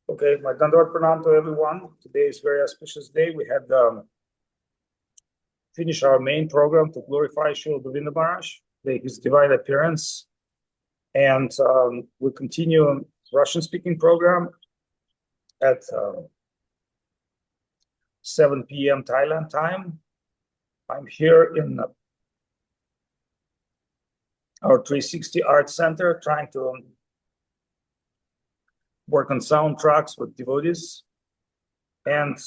Okay, my Dandavad Pranam to everyone. Today is a very auspicious day. We had finished our main program to glorify Srila Gurudeva Maharaj, his divine appearance. And we continue Russian-speaking program at 7 p.m. Thailand time. I'm here in our 360 Art Center trying to work on soundtracks with devotees. And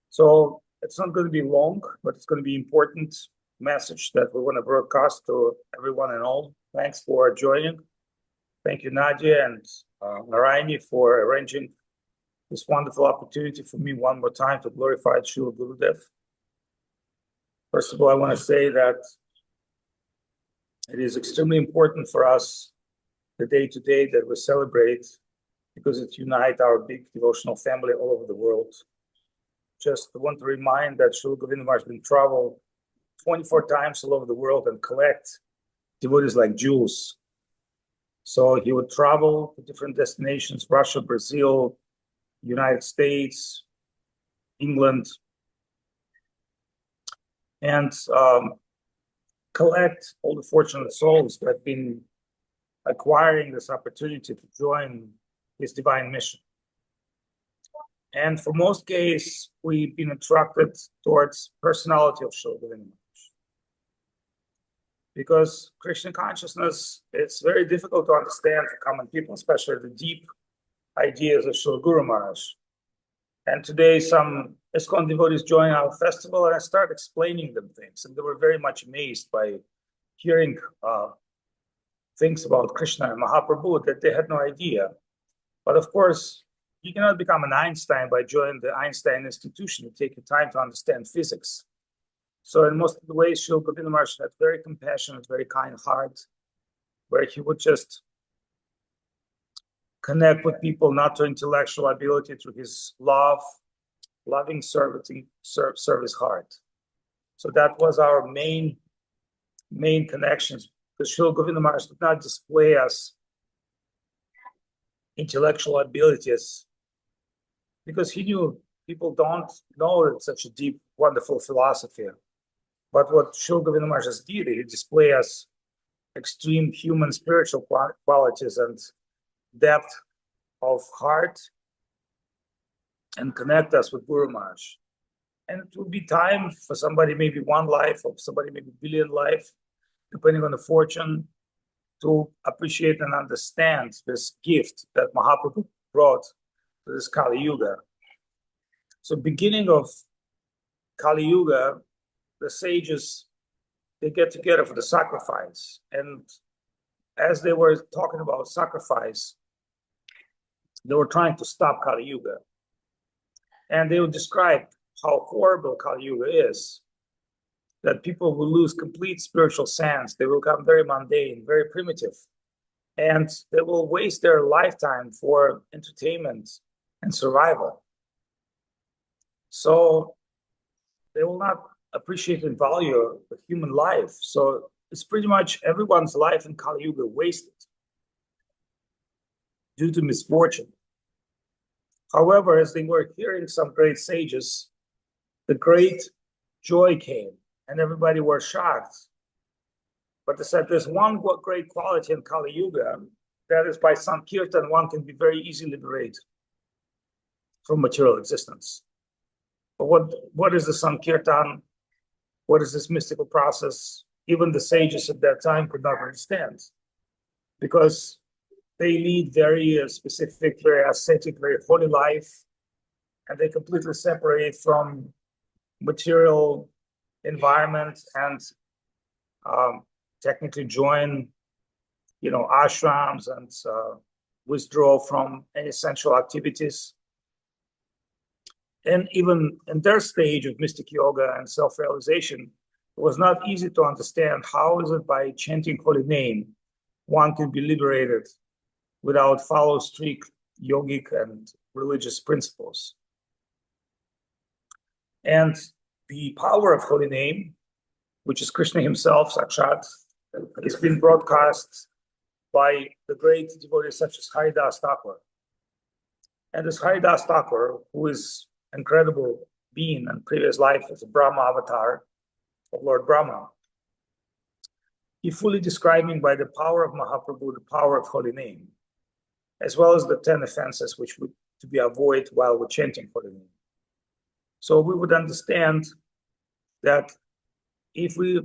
so it's not going to be long, but it's going to be important message that we want to broadcast to everyone and all. Thanks for joining. Thank you, Nadia and Narayani, for arranging this wonderful opportunity for me one more time to glorify Srila Gurudeva. First of all, I want to say that it is extremely important for us the day today that we celebrate, because it unites our big devotional family all over the world. Just want to remind that Srila Gurudeva Maharaj has been traveled 24 times all over the world and collect devotees like jewels. So he would travel to different destinations: Russia, Brazil, United States, England, and collect all the fortunate souls that have been acquiring this opportunity to join his divine mission. And for most cases, we've been attracted towards personality of Srila Gurudeva Maharaj. Because Krishna consciousness, it's very difficult to understand for common people, especially the deep ideas of Srila Guru Maharaj. And today some ISKCON devotees joined our festival, and I started explaining them things, and they were very much amazed by hearing things about Krishna and Mahaprabhu that they had no idea. But of course, you cannot become an Einstein by joining the Einstein Institution. It takes you time to understand physics. So in most of the ways, Srila Gurudeva Maharaj had very compassionate, very kind heart, where he would just connect with people, not through intellectual ability, through his loving service heart. So that was our main connections. Because Srila Gurudeva Maharaj did not display us intellectual abilities, because he knew people don't know it's such a deep, wonderful philosophy. But what Srila Gurudeva Maharaj did, he displayed us extreme human spiritual qualities and depth of heart, and connect us with Guru Maharaj. And it will be time for somebody, maybe one life, or somebody maybe billion life, depending on the fortune, to appreciate and understand this gift that Mahaprabhu brought to this Kali Yuga. So beginning of Kali Yuga, the sages, they get together for the sacrifice. And as they were talking about sacrifice, they were trying to stop Kali Yuga. And they would describe how horrible Kali Yuga is, that people will lose complete spiritual sense. They will become very mundane, very primitive, and they will waste their lifetime for entertainment and survival. So they will not appreciate and value the human life. So it's pretty much everyone's life in Kali Yuga wasted due to misfortune. However, as they were hearing some great sages, the great joy came, and everybody were shocked. But they said there's one great quality in Kali Yuga, that is by Sankirtan, one can be very easily liberated from material existence. But what is the Sankirtan? What is this mystical process? Even the sages at that time could not understand, because they lead very specific, very ascetic, very holy life, and they completely separate from material environment and technically join, ashrams and withdraw from any sensual activities. And even in their stage of mystic yoga and self-realization, it was not easy to understand how is it by chanting holy name one can be liberated without follow strict yogic and religious principles. And the power of holy name, which is Krishna himself, Sakshat, has been broadcast by the great devotees such as Haridas Thakur. And this Haridas Thakur, who is an incredible being in previous life as a Brahma avatar of Lord Brahma, he fully describing by the power of Mahaprabhu, the power of holy name, as well as the 10 offenses which would to be avoided while we're chanting holy name. So we would understand that if we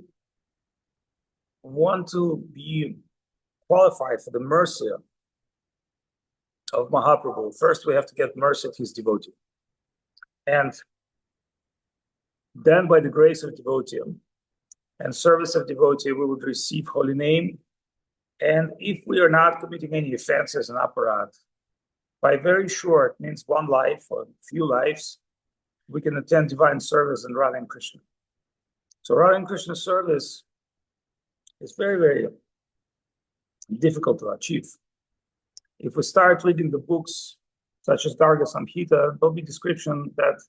want to be qualified for the mercy of Mahaprabhu, first we have to get mercy of his devotee. And then by the grace of devotee and service of devotee, we would receive holy name. And if we are not committing any offenses and aparadh, by very short, means one life or few lives, we can attend divine service in Radha and Krishna. So Radha and Krishna service is very, very difficult to achieve. If we start reading the books such as Garga Samhita, there'll be description that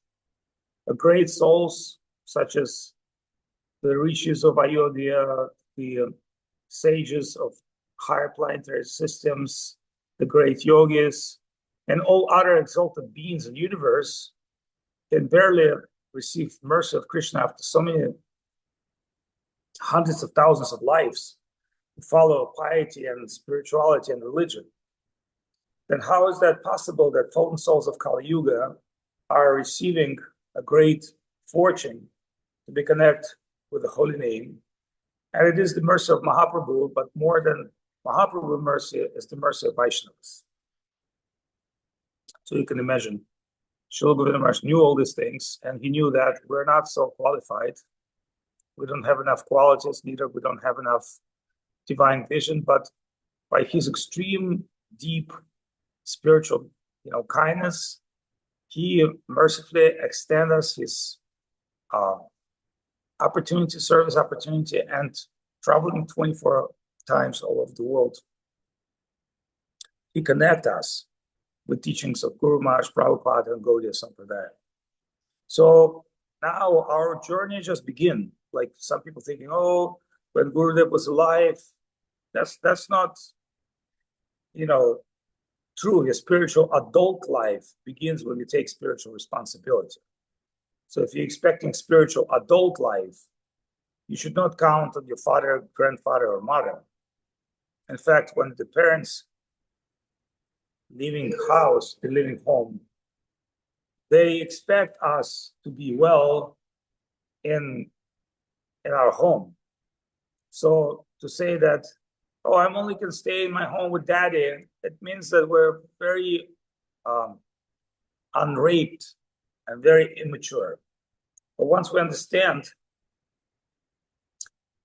great souls such as the rishis of Ayodhya, the sages of higher planetary systems, the great yogis, and all other exalted beings in the universe can barely receive mercy of Krishna after so many hundreds of thousands of lives to follow piety and spirituality and religion. Then how is that possible that fallen souls of Kali Yuga are receiving a great fortune to be connected with the holy name? And it is the mercy of Mahaprabhu, but more than Mahaprabhu's mercy is the mercy of Vaishnavas. So you can imagine, Srila Gurudeva Maharaj knew all these things, and he knew that we're not so qualified. We don't have enough qualities, neither we don't have enough divine vision, but by his extreme, deep, spiritual, kindness, he mercifully extends us his opportunity, service opportunity, and traveling 24 times all over the world. He connects us with teachings of Guru Maharaj, Prabhupada, and Gaudiya Sampradaya. So now our journey just begins. Like some people thinking, oh, when Gurudev was alive, that's not, true. His spiritual adult life begins when you take spiritual responsibility. So if you're expecting spiritual adult life, you should not count on your father, grandfather, or mother. In fact, when the parents leaving house, they're leaving home, they expect us to be well in our home. So to say that, oh, I'm only can stay in my home with daddy, it means that we're very unraped and very immature. But once we understand,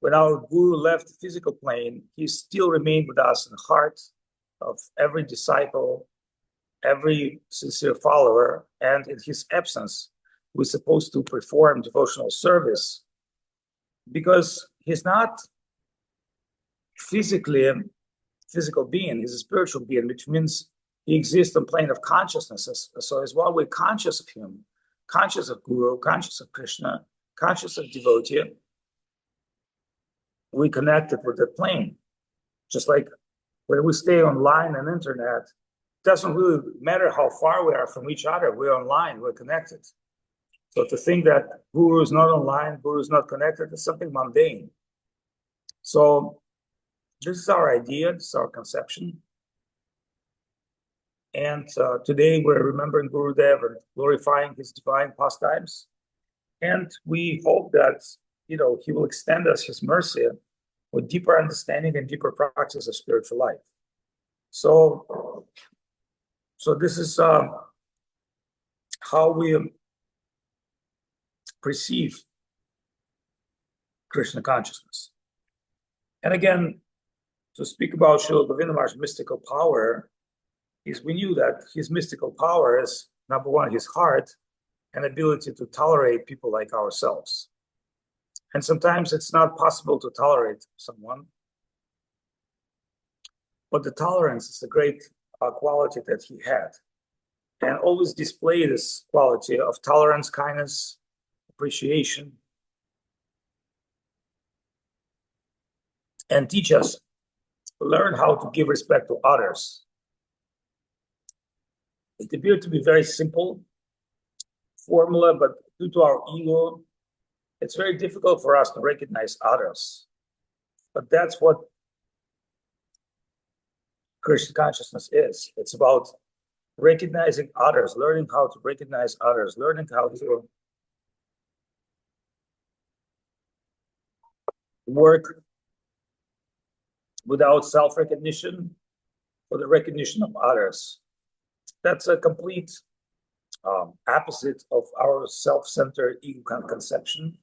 when our guru left the physical plane, he still remained with us in the heart of every disciple, every sincere follower, and in his absence, we're supposed to perform devotional service because he's not physically a physical being, he's a spiritual being, which means he exists on plane of consciousness. So as well, we're conscious of him, conscious of Guru, conscious of Krishna, conscious of devotee, we connected with that plane. Just like when we stay online and internet, it doesn't really matter how far we are from each other, we're online, we're connected. So to think that Guru is not online, Guru is not connected, is something mundane. So this is our idea, this is our conception. And today we're remembering Gurudev and glorifying his divine pastimes. And we hope that, he will extend us his mercy with deeper understanding and deeper practice of spiritual life. So this is how we perceive Krishna consciousness. And again, to speak about Srila Govinda Maharaj's mystical power, is we knew that his mystical power is, number one, his heart and ability to tolerate people like ourselves. And sometimes it's not possible to tolerate someone, but the tolerance is a great quality that he had. And always display this quality of tolerance, kindness, appreciation, and teach us learn how to give respect to others. It appeared to be very simple formula, but due to our ego, it's very difficult for us to recognize others. But that's what Krishna consciousness is. It's about recognizing others, learning how to recognize others, learning how to work without self-recognition for the recognition of others. That's a complete opposite of our self-centered ego conception,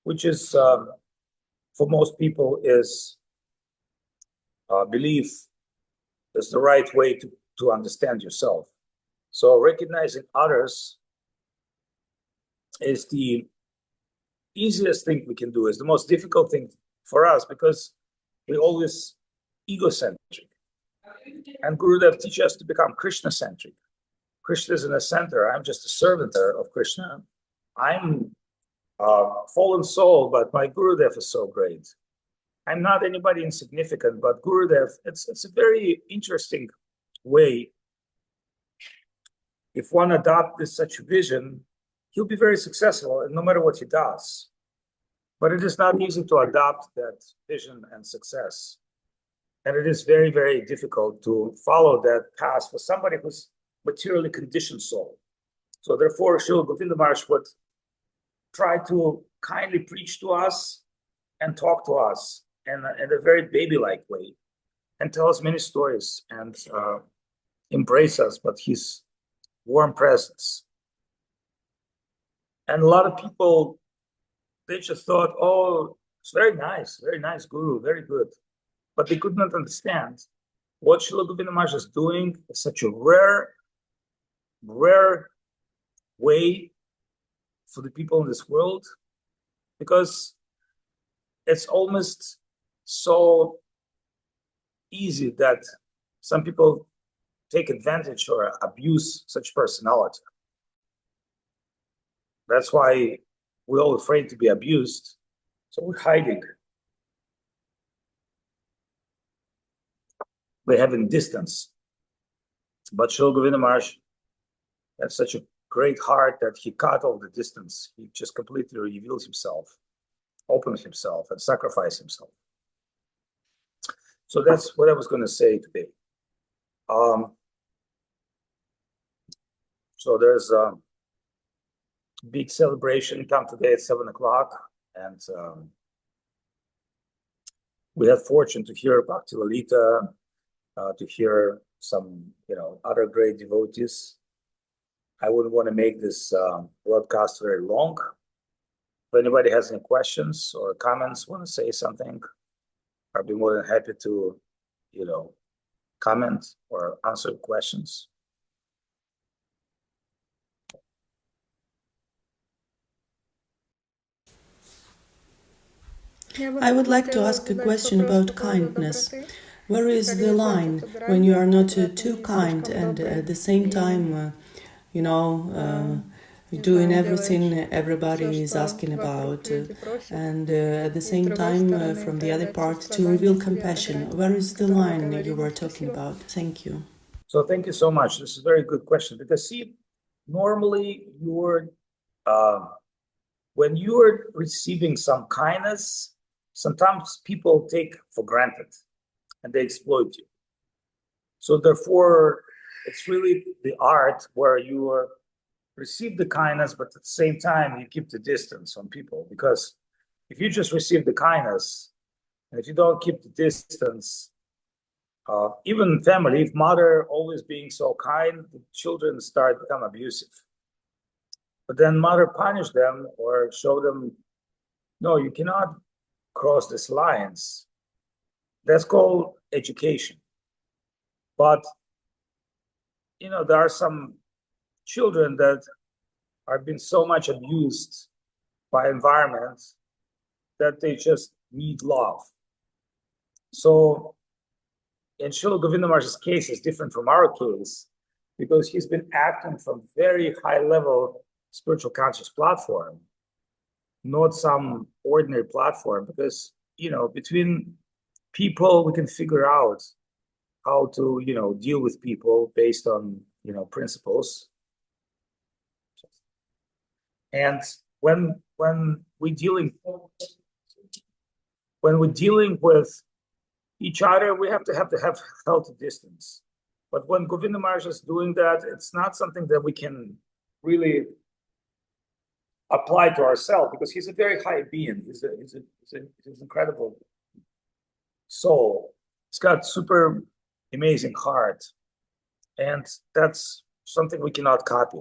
which is, for most people, is belief is the right way to understand yourself. So recognizing others is the easiest thing we can do, is the most difficult thing for us, because we're always egocentric. And Gurudev teaches us to become Krishna-centric. Krishna is in the center. I'm just a servant of Krishna. I'm a fallen soul, but my Gurudev is so great. I'm not anybody insignificant, but Gurudev, it's a very interesting way. If one adopts this such a vision, he'll be very successful, no matter what he does. But it is not easy to adopt that vision and success. And it is very, very difficult to follow that path for somebody who's materially conditioned soul. So therefore, Srila Gurudeva Maharaj would try to kindly preach to us and talk to us in a very baby-like way, and tell us many stories and embrace us with his warm presence. And a lot of people, they just thought, oh, it's very nice guru, very good. But they could not understand what Srila Gurudeva Maharaj is doing is such a rare way for the people in this world, because it's almost so easy that some people take advantage or abuse such personality. That's why we're all afraid to be abused, so we're hiding. We're having distance. But Srila Gurudeva Maharaj has such a great heart that he cut all the distance. He just completely reveals himself, opens himself, and sacrifices himself. So that's what I was going to say today. So there's a big celebration come today at 7 o'clock, and we had fortune to hear Bhakti Lalita, to hear some, other great devotees. I wouldn't want to make this broadcast very long. If anybody has any questions or comments, want to say something, I'd be more than happy to, comment or answer questions. I would like to ask a question about kindness. Where is the line when you are not too kind and at the same time, doing everything everybody is asking about, and at the same time, from the other part, to reveal compassion? Where is the line you were talking about? Thank you. So thank you so much. This is a very good question, because see, normally when you're receiving some kindness, sometimes people take for granted and they exploit you. So therefore, it's really the art where you receive the kindness, but at the same time, you keep the distance on people. Because if you just receive the kindness, and if you don't keep the distance, even family, if mother always being so kind, the children start to become abusive. But then mother punish them or show them, no, you cannot cross these lines. That's called education. But, there are some children that are being so much abused by environment that they just need love. So in Srila Govinda Maharaj's case is different from our case, because he's been acting from very high level spiritual conscious platform, not some ordinary platform, because between people, we can figure out how to, deal with people based on, principles. And when we're dealing with each other, we have to have healthy distance. But when Govinda Maharaj is doing that, it's not something that we can really apply to ourselves, because he's a very high being. He's an incredible soul. He's got super amazing heart, and that's something we cannot copy.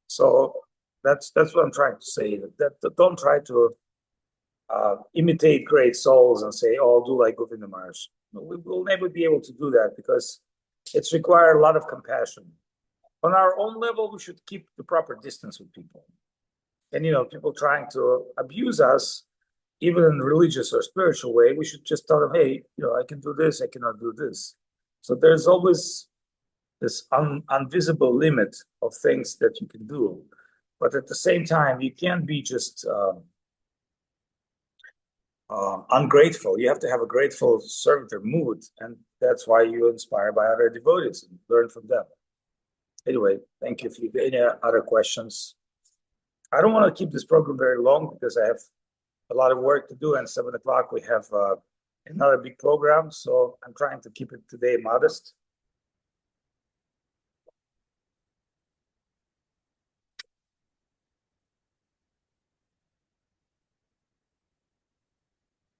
So that's what I'm trying to say. That don't try to imitate great souls and say, "Oh, I'll do like Govinda Maharaj." We will never be able to do that, because it's required a lot of compassion. On our own level, we should keep the proper distance with people. And people trying to abuse us, even in religious or spiritual way, we should just tell them, hey, I can do this, I cannot do this. So there's always this invisible limit of things that you can do. But at the same time, you can't be just ungrateful. You have to have a grateful servitor mood. And that's why you're inspired by other devotees and learn from them. Anyway, thank you. If you have any other questions. I don't want to keep this program very long, because I have a lot of work to do, and 7 o'clock we have another big program, so I'm trying to keep it today modest.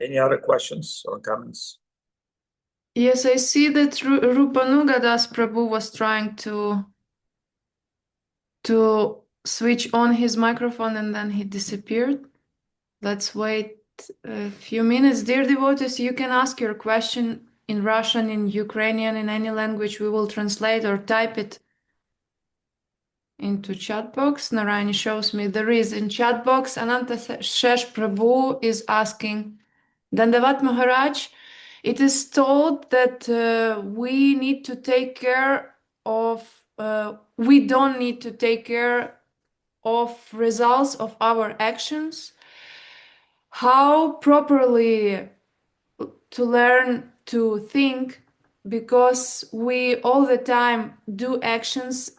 Any other questions or comments? Yes, I see that Rupanugadas Prabhu was trying to switch on his microphone, and then he disappeared. Let's wait a few minutes. Dear devotees, you can ask your question in Russian, in Ukrainian, in any language. We will translate or type it into chat box. Narayani shows me there is in chat box. Ananta Shesh Prabhu is asking, Dandavat Maharaj, it is told that we need to take care of, we don't need to take care of results of our actions. How properly to learn to think, because we all the time do actions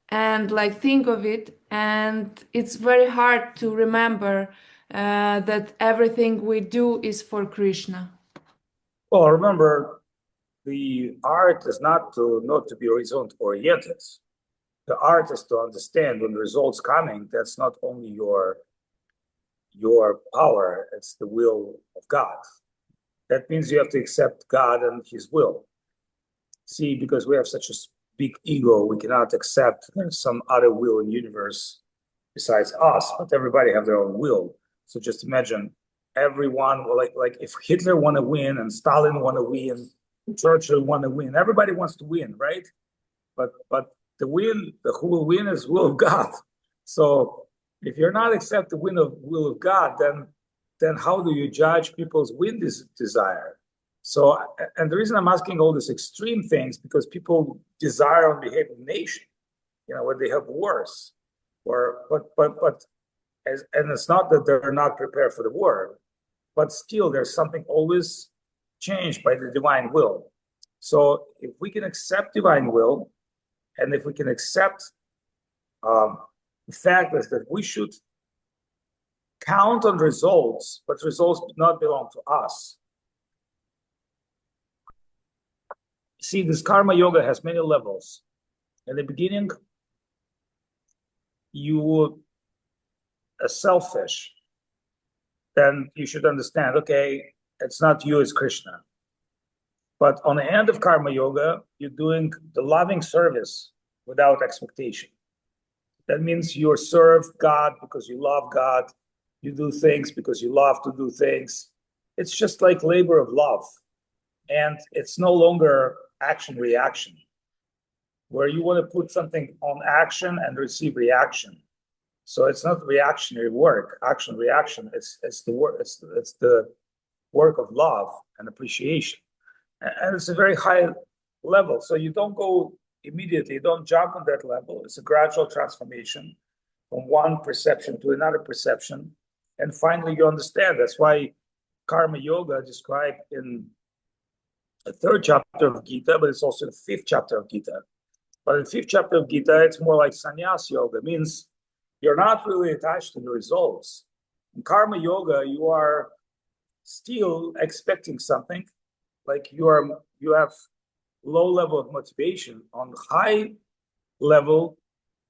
and think of it, and it's very hard to remember that everything we do is for Krishna. Well, remember, the art is not to be result oriented. The art is to understand when the results coming, that's not only your power, it's the will of God. That means you have to accept God and his will. See, because we have such a big ego, we cannot accept there's some other will in the universe besides us, but everybody have their own will. So just imagine everyone, like if Hitler want to win and Stalin want to win, Churchill want to win, everybody wants to win, right? But the who will win is will of God. So if you're not accept the will of God, then how do you judge people's win desire? So, and the reason I'm asking all these extreme things, because people desire on behalf of the nation, when they have wars, but and it's not that they're not prepared for the war, but still there's something always changed by the divine will. So if we can accept divine will, and if we can accept the fact that we should count on results, but results do not belong to us. See, this karma yoga has many levels. In the beginning, you are selfish. Then you should understand, okay, it's not you, it's Krishna. But on the end of karma yoga, you're doing the loving service without expectation. That means you serve God because you love God. You do things because you love to do things. It's just like labor of love. And it's no longer action reaction, where you want to put something on action and receive reaction. So it's not reactionary work, action reaction. It's the work. It's the work of love and appreciation, and it's a very high level. So you don't go immediately. You don't jump on that level. It's a gradual transformation from one perception to another perception. And finally, you understand. That's why karma yoga described in the 3rd chapter of Gita, but it's also the 5th chapter of Gita. But in the 5th chapter of Gita, it's more like sannyas yoga. It means you're not really attached to the results. In karma yoga, you are still expecting something, like you have low level of motivation. On high level,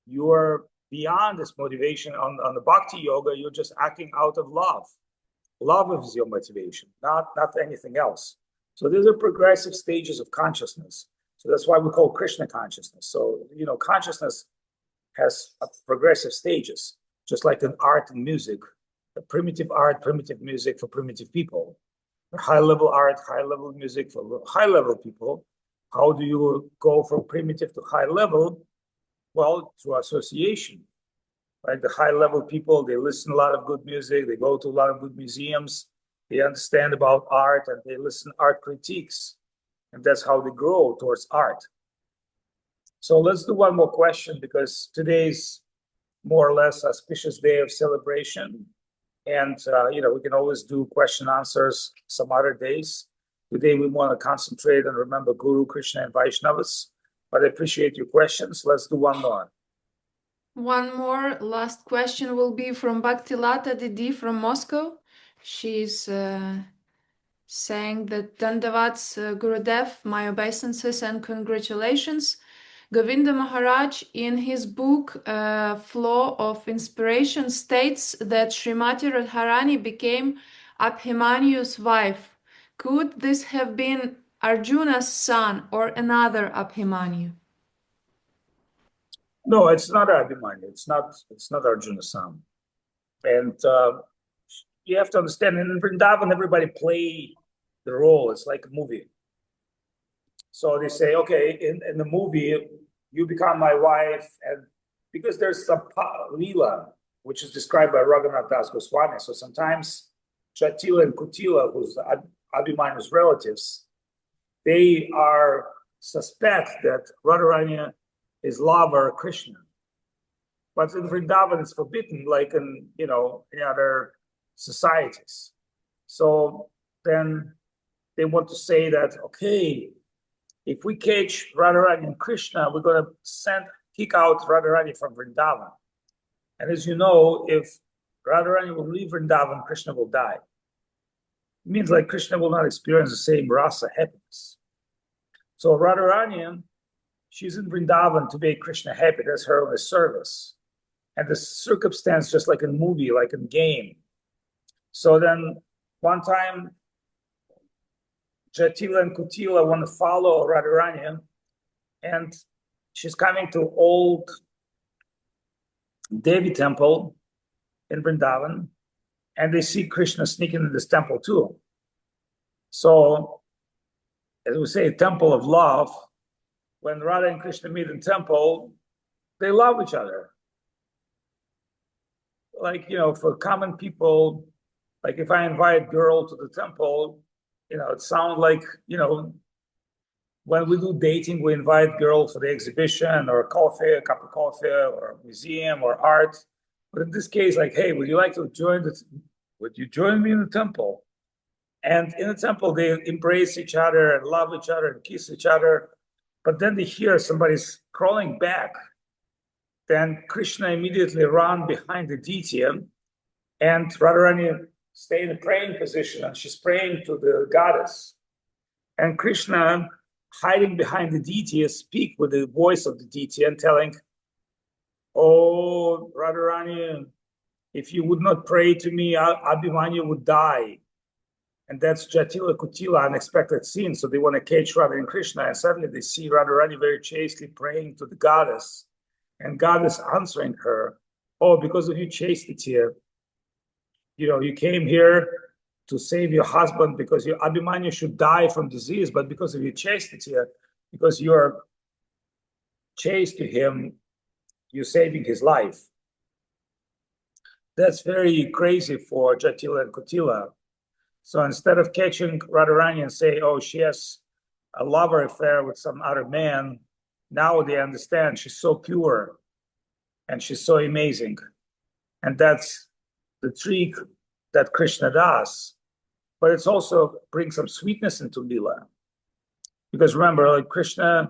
you are beyond this motivation. On the bhakti yoga, you're just acting out of love. Love is your motivation, not anything else. So these are progressive stages of consciousness. So that's why we call Krishna consciousness. So, consciousness has progressive stages, just like in art and music. The primitive art, primitive music for primitive people. The high-level art, high-level music for high-level people. How do you go from primitive to high level? Well, through association. Right? The high-level people, they listen to a lot of good music, they go to a lot of good museums, they understand about art, and they listen to art critiques. And that's how they grow towards art. So let's do one more question, because today's more or less auspicious day of celebration. And, we can always do question answers some other days. Today, we want to concentrate and remember Guru, Krishna, and Vaishnavas. But I appreciate your questions. Let's do one more. One more last question will be from Bhaktilata Didi from Moscow. She's saying that Dandavats Gurudev, my obeisances and congratulations. Govinda Maharaj, in his book Flow of Inspiration, states that Srimati Radharani became Abhimanyu's wife. Could this have been Arjuna's son or another Abhimanyu? No, it's not Abhimanyu. It's not Arjuna's son. And you have to understand, in Vrindavan, everybody play the role. It's like a movie. So they say, okay, in the movie, you become my wife, and because there's some lila, which is described by Raghunath Das Goswami. So sometimes Jatila and Kutila, who's Abhimanyu's relatives, they are suspect that Radharani is lover Krishna. But in Vrindavan, it's forbidden, like in in other societies. So then they want to say that, okay, if we catch Radharani and Krishna, we're going to kick out Radharani from Vrindavan. And as you know, if Radharani will leave Vrindavan, Krishna will die. It means like Krishna will not experience the same rasa happiness. So Radharani, she's in Vrindavan to make Krishna happy. That's her only service. And the circumstance, just like in a movie, like in a game. So then one time, Jatila and Kutila want to follow Radharani, and she's coming to old Devi temple in Vrindavan, and they see Krishna sneaking in this temple too. So, as we say, temple of love, when Radha and Krishna meet in temple, they love each other. Like, for common people, like if I invite a girl to the temple, it sounds like, when we do dating, we invite girls for the exhibition or a cup of coffee or a museum or art. But in this case, like, hey, would you join me in the temple? And in the temple, they embrace each other and love each other and kiss each other. But then they hear somebody's crawling back. Then Krishna immediately ran behind the deity, and Radharani stay in a praying position, and she's praying to the goddess. And Krishna, hiding behind the deity, speak with the voice of the deity and telling, "Oh, Radharani, if you would not pray to me, Abhimanyu would die." And that's Jatila Kutila, unexpected scene. So they want to catch Radha and Krishna, and suddenly they see Radharani very chastely praying to the goddess, and goddess answering her, "Oh, because of your chastity, you came here to save your husband, because your Abhimanyu should die from disease, but because of your chastity, because you are chaste to him, you're saving his life." That's very crazy for Jatila and Kutila. So instead of catching Radharani and say, "Oh, she has a lover affair with some other man," now they understand she's so pure and she's so amazing. And that's the trick that Krishna does, but it's also brings some sweetness into lila. Because remember, like Krishna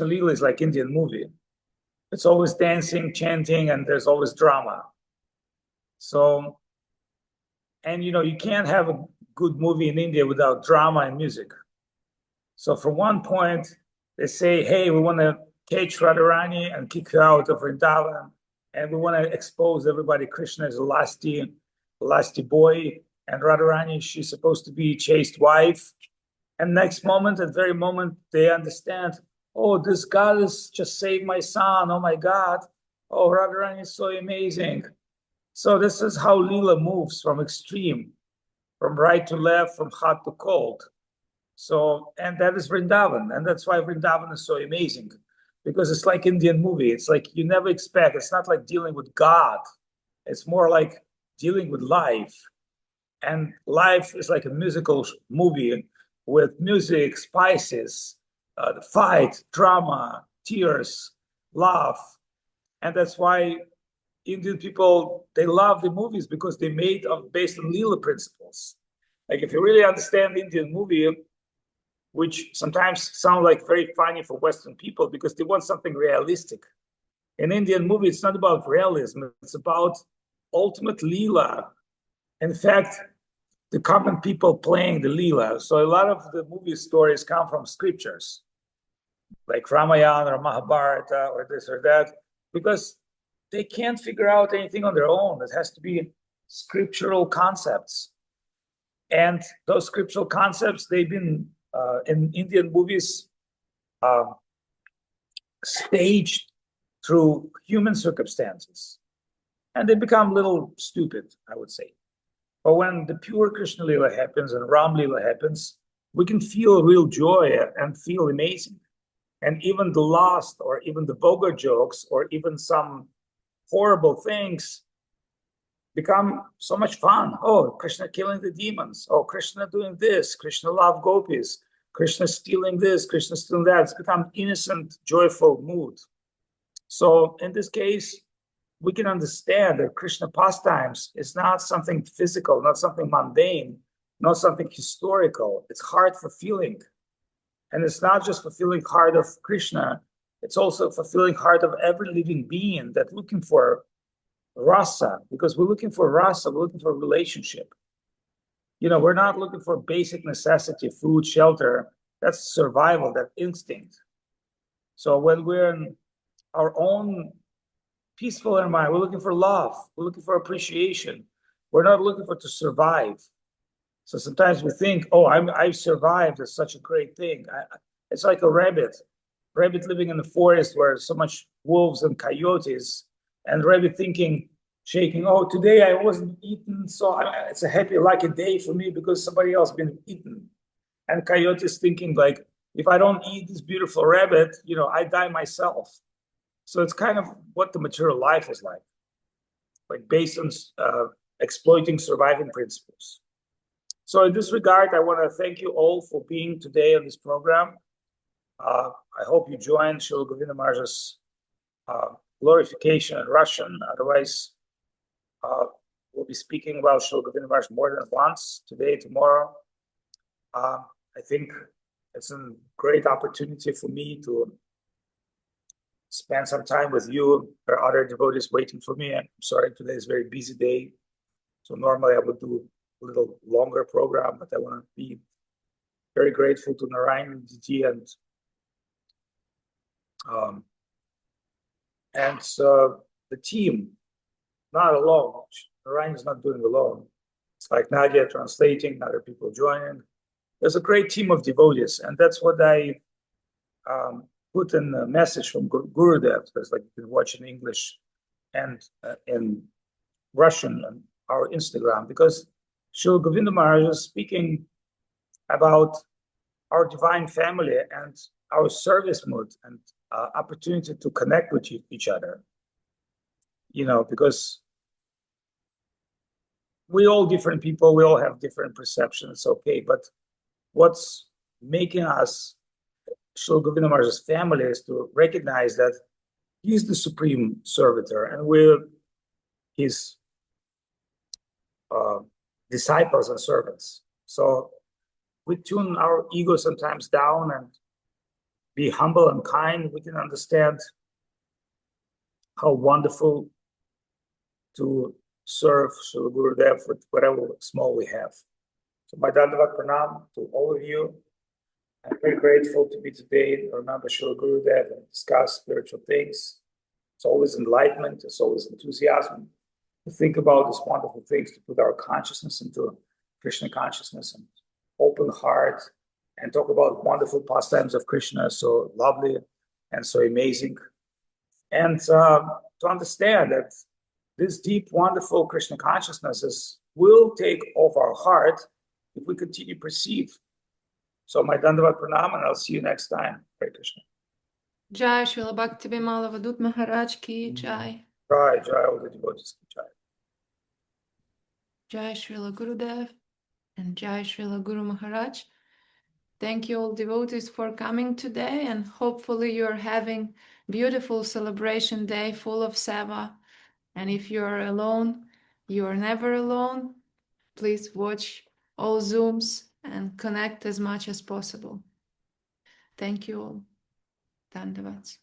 lila is like Indian movie. It's always dancing, chanting, and there's always drama. So, and you can't have a good movie in India without drama and music. So from one point, they say, hey, we want to catch Radharani and kick her out of Vrindavana, and we want to expose everybody. Krishna is a lusty boy, and Radharani, she's supposed to be chaste wife. And next moment, at very moment, they understand, oh, this goddess just saved my son. Oh my God. Oh, Radharani is so amazing. So this is how lila moves from extreme, from right to left, from hot to cold. So, and that is Vrindavan. And that's why Vrindavan is so amazing, because it's like Indian movie. It's like you never expect. It's not like dealing with God. It's more like dealing with life. And life is like a musical movie with music, spices, the fight, drama, tears, love. And that's why Indian people, they love the movies, because they made based on lila principles. Like if you really understand Indian movie, which sometimes sound like very funny for Western people because they want something realistic. In Indian movie, it's not about realism, it's about ultimate lila. In fact, the common people playing the lila. So a lot of the movie stories come from scriptures, like Ramayana or Mahabharata or this or that, because they can't figure out anything on their own. It has to be scriptural concepts. And those scriptural concepts, they've been in Indian movies staged through human circumstances. And they become a little stupid, I would say. But when the pure Krishna Lila happens and Ram Lila happens, we can feel real joy and feel amazing. And even the lost, or even the vulgar jokes, or even some horrible things become so much fun. Oh, Krishna killing the demons. Oh, Krishna doing this. Krishna love gopis. Krishna stealing this. Krishna stealing that. It's become innocent, joyful mood. So in this case, we can understand that Krishna pastimes is not something physical, not something mundane, not something historical. It's heart fulfilling. And it's not just fulfilling heart of Krishna, it's also fulfilling heart of every living being that's looking for rasa, because we're looking for rasa, we're looking for a relationship. We're not looking for basic necessity, food, shelter. That's survival, that instinct. So when we're in our own peaceful environment, we're looking for love, we're looking for appreciation. We're not looking for to survive. So sometimes we think, oh, I've survived, it's such a great thing. It's like a rabbit living in the forest where so much wolves and coyotes, and rabbit thinking, shaking, oh, today I wasn't eaten, so it's a happy, lucky day for me because somebody else been eaten. And coyotes thinking like, if I don't eat this beautiful rabbit, I die myself. So it's kind of what the material life is like based on exploiting surviving principles. So in this regard, I want to thank you all for being today on this program. I hope you join Srila Gurudeva Maharaja's glorification in Russian. Otherwise, we'll be speaking about Srila Gurudeva Maharaj more than once, today, tomorrow. I think it's a great opportunity for me to spend some time with you. There are other devotees waiting for me. I'm sorry, today is a very busy day. So normally I would do a little longer program, but I want to be very grateful to Narayan DT and the team, not alone. Narayan is not doing alone. It's like Nadia translating, other people joining. There's a great team of devotees, and that's what I put in a message from Gurudeva. There's like you can watch in English and in Russian on our Instagram, because Srila Govinda Maharaj is speaking about our divine family and our service mood and opportunity to connect with each other. Because we all different people, we all have different perceptions, okay, but what's making us Srila Govinda Maharaj's family is to recognize that he's the supreme servitor and we're his disciples and servants. So we tune our ego sometimes down and be humble and kind. We can understand how wonderful to serve Srila Gurudeva with whatever small we have. So my Dandavat Pranam to all of you. I'm very grateful to be today. Remember Srila Gurudeva and discuss spiritual things. It's always enlightenment. It's always enthusiasm to think about these wonderful things, to put our consciousness into Krishna consciousness and open heart and talk about wonderful pastimes of Krishna, so lovely and so amazing. And to understand that this deep, wonderful Krishna consciousness will take over our heart if we continue to perceive. So my Dandavat Pranam, and I'll see you next time. Hare Krishna. Jai Srila Bhakti Vimal Avadhut Maharaj ki Jai. Jai, all the devotees ki Jai. Jai Srila Gurudev and Jai Srila Guru Maharaj. Thank you all devotees for coming today, and hopefully you're having beautiful celebration day full of seva. And if you're alone, you are never alone. Please watch all Zooms and connect as much as possible. Thank you all. Dandavats.